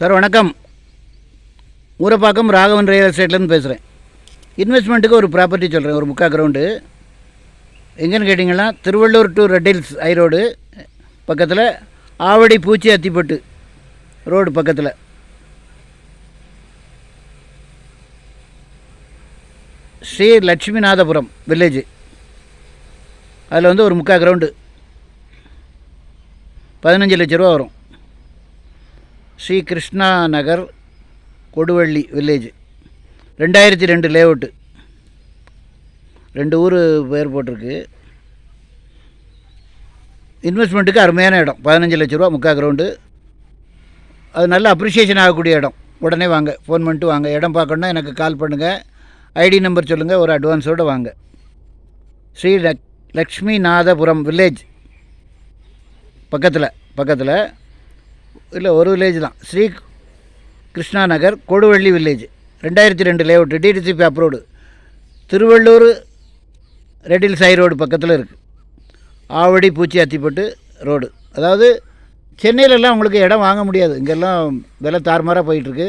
Sir வணக்கம். Urapakkam Raghavan real எஸ்டேட்லேருந்து பேசுகிறேன். இன்வெஸ்ட்மெண்ட்டுக்கு ஒரு ப்ராப்பர்ட்டி சொல்கிறேன். ஒரு 3/4 கிரவுண்டு எங்கேன்னு கேட்டிங்கன்னா, Thiruvallur to Red Hills high road பக்கத்தில், ஆவடி பூச்சி அத்திப்பட்டு ரோடு பக்கத்தில். ஸ்ரீ லட்சுமிநாதபுரம் வில்லேஜ். அதில் வந்து ஒரு 3/4 கிரவுண்டு 15 லட்ச ரூபா வரும். ஸ்ரீ கிருஷ்ணா நகர், கொடுவள்ளி வில்லேஜ். 2002 லேஅவுட்டு. 2 ஊர் பேர் போட்டிருக்கு. இன்வெஸ்ட்மெண்ட்டுக்கு அருமையான இடம். 15 லட்ச ரூபா 3/4 கிரவுண்டு. அது நல்ல அப்ரிஷியேஷன் ஆகக்கூடிய இடம். உடனே வாங்க, ஃபோன் பண்ணிட்டு வாங்க. இடம் பார்க்கணுன்னா எனக்கு கால் பண்ணுங்கள். ஐடி நம்பர் சொல்லுங்கள், ஒரு அட்வான்ஸோடு வாங்க. ஸ்ரீ லக்ஷ்மிநாதபுரம் வில்லேஜ் பக்கத்தில் இல்லை, ஒரு வில்லேஜ் தான். Sri Krishna Nagar, Koduvalli village. 2002 layout. DTCP approved. Thiruvallur Red Hills high road பக்கத்தில் இருக்குது. ஆவடி பூச்சி அத்திப்பட்டு ரோடு. அதாவது சென்னையிலலாம் உங்களுக்கு இடம் வாங்க முடியாது. இங்கெல்லாம் விலை தாறுமாறாக போயிட்டுருக்கு.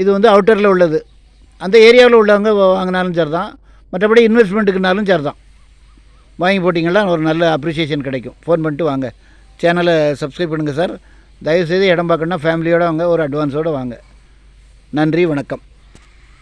இது வந்து அவுட்டரில் உள்ளது. அந்த ஏரியாவில் உள்ளவங்க வாங்கினாலும் சரி தான், மற்றபடி இன்வெஸ்ட்மெண்ட்டுக்குனாலும் சரி தான். வாங்கி போட்டிங்கன்னா ஒரு நல்ல அப்ரிஷியேஷன் கிடைக்கும். ஃபோன் பண்ணிட்டு வாங்க. சேனலை சப்ஸ்கிரைப் பண்ணுங்கள் சார். தயவுசெய்து இடம் பார்க்கணுன்னா ஃபேமிலியோடு வாங்க, ஒரு அட்வான்ஸோடு வாங்க. நன்றி, வணக்கம்.